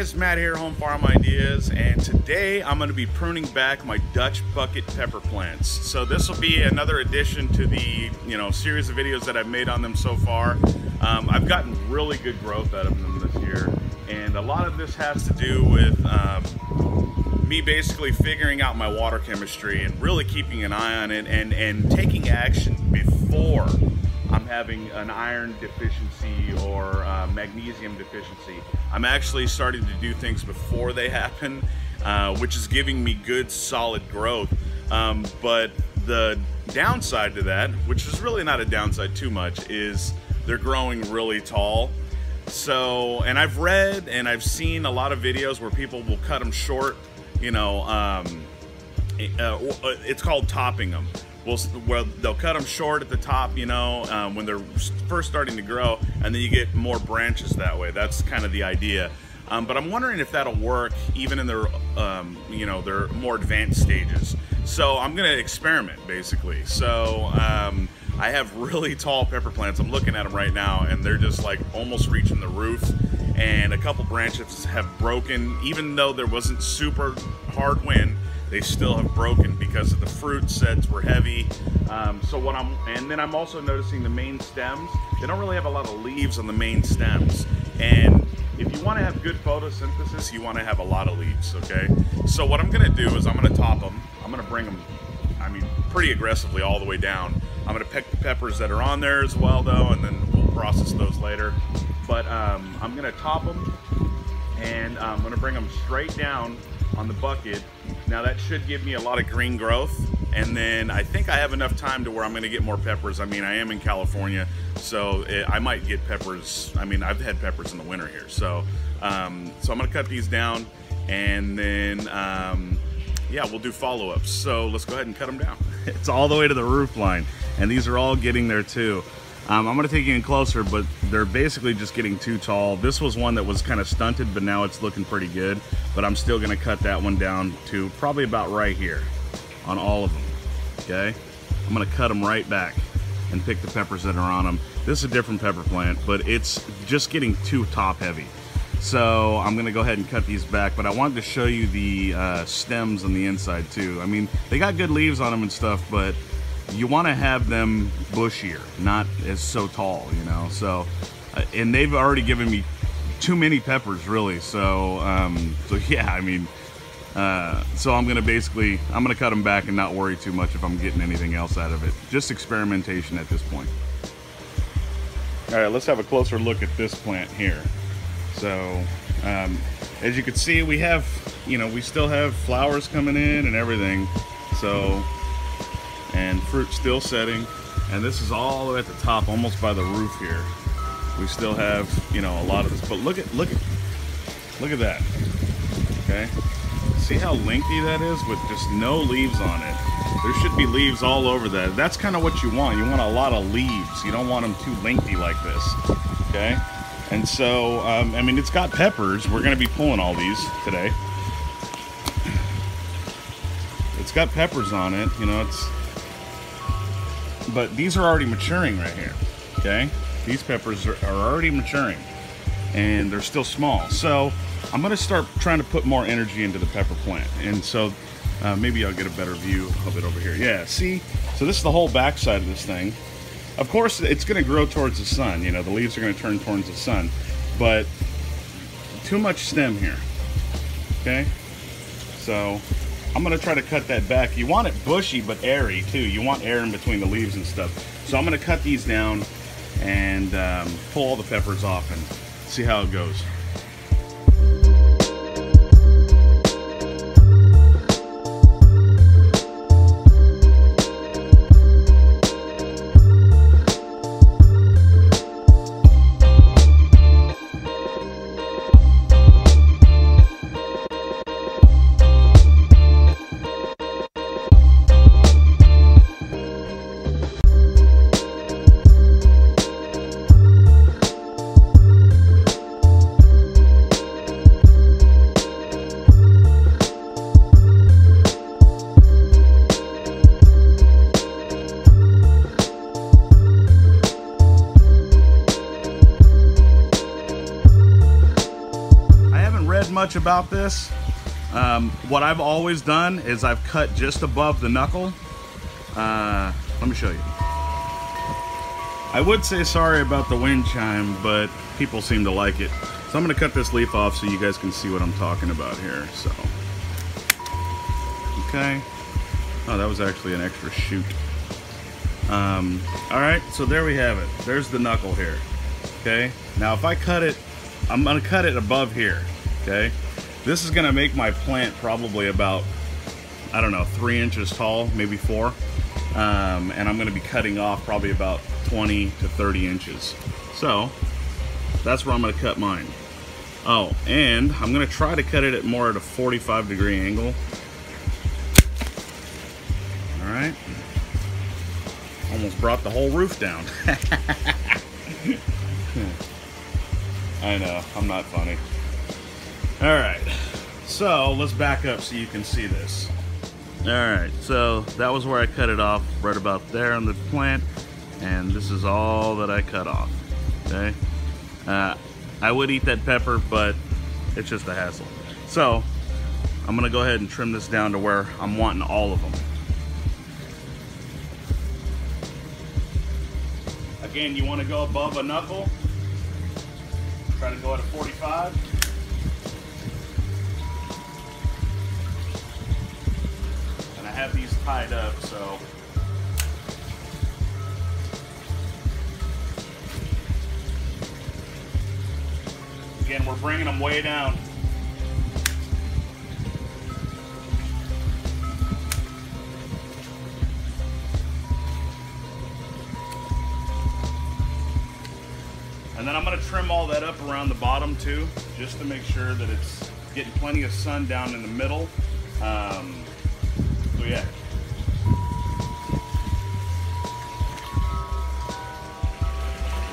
guys, Matt here, Home Farm Ideas, and today I'm going to be pruning back my Dutch bucket pepper plants. So this will be another addition to the series of videos that I've made on them so far. I've gotten really good growth out of them this year, and a lot of this has to do with me basically figuring out my water chemistry and really keeping an eye on it and taking action before I'm having an iron deficiency or magnesium deficiency. I'm actually starting to do things before they happen, which is giving me good solid growth. But the downside to that, which is really not a downside too much, is they're growing really tall. So, and I've read and I've seen a lot of videos where people will cut them short, it's called topping them. Well, they'll cut them short at the top, when they're first starting to grow, and then you get more branches that way. That's kind of the idea. But I'm wondering if that'll work even in their, their more advanced stages. So I'm gonna experiment, basically. So I have really tall pepper plants. I'm looking at them right now, and they're just like almost reaching the roof. And a couple branches have broken, even though there wasn't super hard wind. They still have broken because of the fruit sets were heavy. And then I'm also noticing the main stems, they don't really have a lot of leaves on the main stems. And if you want to have good photosynthesis, you want to have a lot of leaves, okay? So what I'm gonna do is I'm gonna top them. I'm gonna bring them, pretty aggressively all the way down. I'm gonna pick the peppers that are on there as well though, and then we'll process those later. But I'm gonna top them, and I'm gonna bring them straight down on the bucket. Now that should give me a lot of green growth, and then I think I have enough time to where I'm gonna get more peppers. I am in California, so I might get peppers. I've had peppers in the winter here. So I'm gonna cut these down, and then yeah, we'll do follow-ups. So let's go ahead and cut them down. It's all the way to the roof line, and these are all getting there too. I'm gonna take you in closer, but they're basically just getting too tall. This was one that was kind of stunted, but now it's looking pretty good. But I'm still gonna cut that one down to probably about right here on all of them, okay? I'm gonna cut them right back and pick the peppers that are on them. This is a different pepper plant, but it's just getting too top heavy. So I'm gonna go ahead and cut these back, but I wanted to show you the stems on the inside too. They got good leaves on them and stuff, but you want to have them bushier, not as so tall, So, and they've already given me too many peppers, really. So, yeah, so I'm gonna cut them back and not worry too much if I'm getting anything else out of it. Just experimentation at this point. All right, let's have a closer look at this plant here. So, as you can see, we have, we still have flowers coming in and everything. So. And fruit still setting, and this is all the way at the top, almost by the roof here. We still have, a lot of this, but look at that. Okay, see how lengthy that is with just no leaves on it. There should be leaves all over that. That's kind of what you want. You want a lot of leaves. You don't want them too lengthy like this. Okay, and so it's got peppers. We're going to be pulling all these today. It's got peppers on it. But these are already maturing right here, okay? These peppers are already maturing, and they're still small. So I'm gonna start trying to put more energy into the pepper plant. And so maybe I'll get a better view of it over here. Yeah, see? So this is the whole backside of this thing. Of course, it's gonna grow towards the sun. The leaves are gonna turn towards the sun, but too much stem here, okay? So I'm gonna try to cut that back. You want it bushy but airy too. You want air in between the leaves and stuff. So I'm gonna cut these down and pull all the peppers off and see how it goes. much about this. What I've always done is I've cut just above the knuckle. Let me show you. I would say sorry about the wind chime, but people seem to like it. So I'm going to cut this leaf off so you guys can see what I'm talking about here. So, okay. Oh, that was actually an extra shoot. Alright, so there we have it. There's the knuckle here. Okay, now if I cut it, I'm going to cut it above here. Okay, this is going to make my plant probably about, I don't know, 3 inches tall, maybe 4. And I'm going to be cutting off probably about 20 to 30 inches. So that's where I'm going to cut mine. Oh, and I'm going to try to cut it at more at a 45-degree angle. All right. Almost brought the whole roof down. I know, I'm not funny. All right, so let's back up so you can see this. All right, so that was where I cut it off, right about there on the plant, and this is all that I cut off, okay? I would eat that pepper, but it's just a hassle. So I'm gonna go ahead and trim this down to where I'm wanting all of them. Again, you wanna go above a knuckle. Try to go at a 45. And I have these tied up, so. Again, we're bringing them way down. And then I'm going to trim all that up around the bottom too, just to make sure that it's getting plenty of sun down in the middle. So yeah.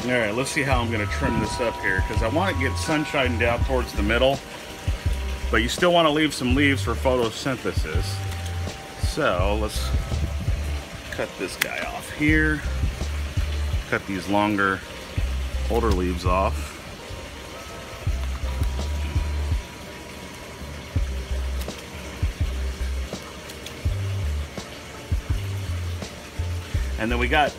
All right, let's see how I'm going to trim this up here, because I want to get sunshine down towards the middle, but you still want to leave some leaves for photosynthesis. So let's cut this guy off here, cut these longer, older leaves off. And then we got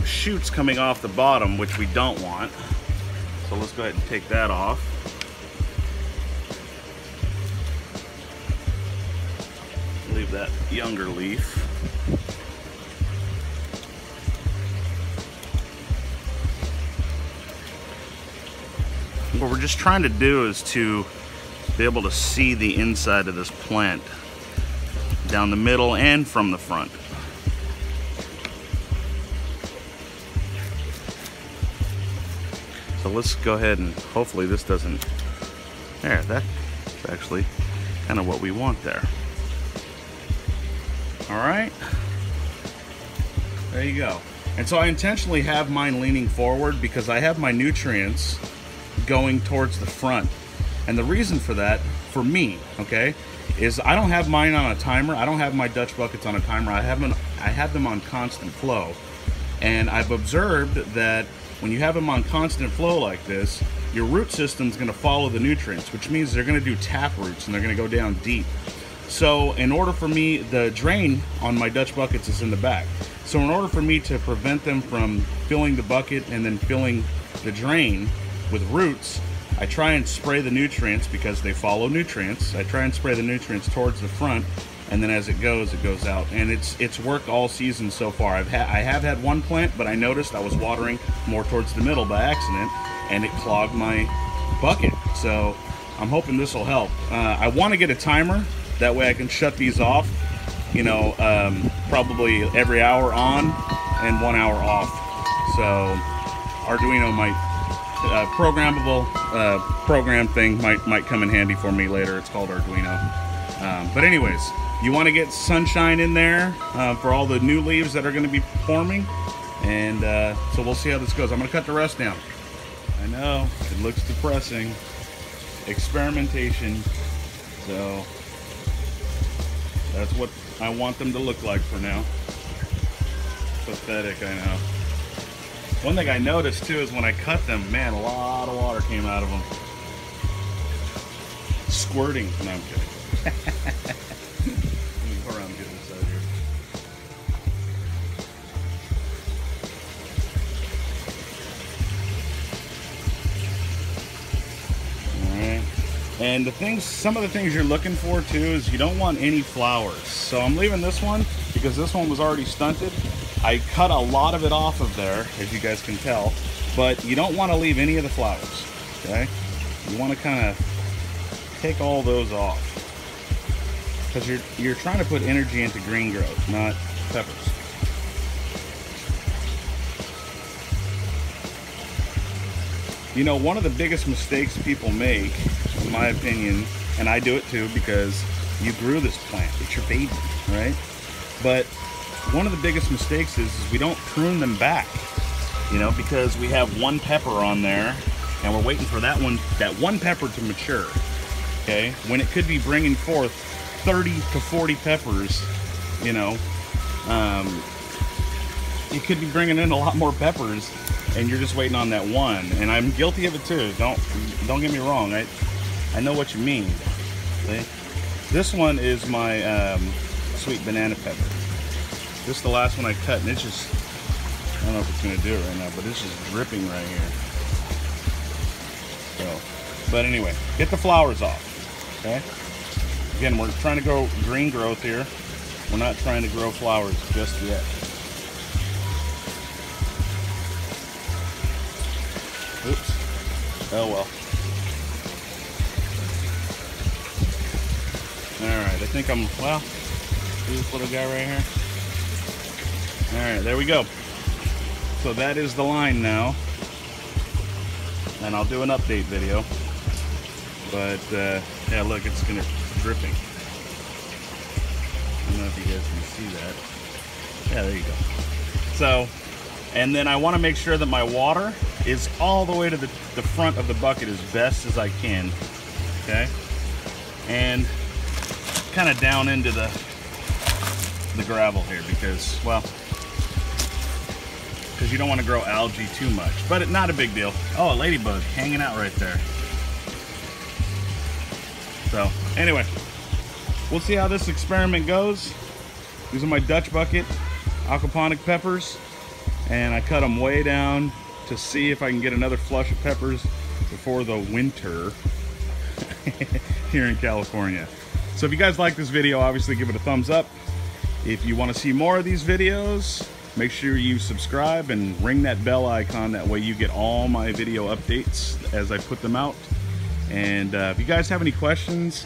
shoots coming off the bottom, which we don't want. So let's go ahead and take that off. Leave that younger leaf. What we're just trying to do is to be able to see the inside of this plant down the middle and from the front. So let's go ahead and hopefully this doesn't, there, that's actually kind of what we want there. All right, there you go. And so I intentionally have mine leaning forward because I have my nutrients going towards the front. And the reason for that, for me, okay, is I don't have mine on a timer. I don't have my Dutch buckets on a timer. I have them on constant flow. And I've observed that when you have them on constant flow like this, your root system's gonna follow the nutrients, which means they're gonna do tap roots and they're gonna go down deep. So in order for me, the drain on my Dutch buckets is in the back. So in order for me to prevent them from filling the bucket and then filling the drain with roots, I try and spray the nutrients because they follow nutrients. I try and spray the nutrients towards the front, and then as it goes out. And it's worked all season so far. I have had one plant, but I noticed I was watering more towards the middle by accident, and it clogged my bucket. So I'm hoping this will help. I want to get a timer, that way I can shut these off, you know, probably every hour on and 1 hour off. So Arduino might, programmable program thing might come in handy for me later. It's called Arduino. But anyways, you want to get sunshine in there for all the new leaves that are going to be forming, and so we'll see how this goes. I'm going to cut the rest down. I know, it looks depressing. Experimentation. So that's what I want them to look like for now. Pathetic, I know. One thing I noticed too is when I cut them, man, a lot of water came out of them. squirting. No, I'm kidding. Let me go around and get this out here. And some of the things you're looking for too is you don't want any flowers. So I'm leaving this one because this one was already stunted. I cut a lot of it off of there, as you guys can tell, but you don't want to leave any of the flowers, okay? You want to kind of take all those off because you're trying to put energy into green growth, not peppers. You know, one of the biggest mistakes people make, in my opinion, and I do it too because you grew this plant, it's your baby, right? But one of the biggest mistakes is we don't prune them back, you know, because we have one pepper on there and we're waiting for that one pepper to mature, okay? When it could be bringing forth 30 to 40 peppers, you know, it could be bringing in a lot more peppers, and you're just waiting on that one. And I'm guilty of it too. Don't get me wrong. I know what you mean. See? This one is my sweet banana pepper. This is the last one I cut, and it's just, I don't know if it's gonna do it right now, but it's just dripping right here. So, but anyway, get the flowers off, okay? Again, we're trying to grow green growth here. We're not trying to grow flowers just yet. Oops. Oh well. Alright, I think well, this little guy right here. Alright, there we go. So that is the line now. And I'll do an update video. But, yeah, look, it's dripping. I don't know if you guys can see that. Yeah, there you go. So, and then I want to make sure that my water is all the way to the front of the bucket as best as I can, okay? And kind of down into the gravel here because, well, because you don't want to grow algae too much, but not a big deal. Oh, a ladybug hanging out right there. So anyway, we'll see how this experiment goes. These are my Dutch bucket aquaponic peppers, and I cut them way down to see if I can get another flush of peppers before the winter here in California. So if you guys like this video, obviously give it a thumbs up. If you want to see more of these videos, make sure you subscribe and ring that bell icon. That way you get all my video updates as I put them out. And if you guys have any questions,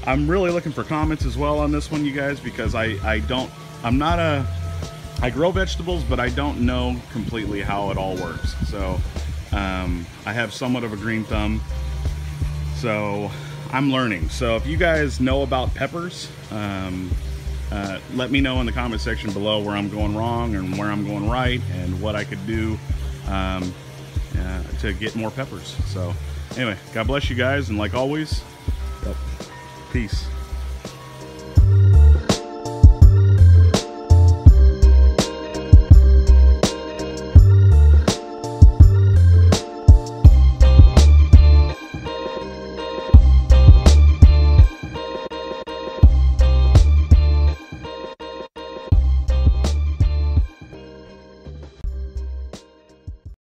I'm really looking for comments as well on this one, you guys, because I grow vegetables, but I don't know completely how it all works. So I have somewhat of a green thumb, so I'm learning. So if you guys know about peppers, let me know in the comment section below where I'm going wrong and where I'm going right and what I could do to get more peppers. So anyway, God bless you guys, and like always, peace.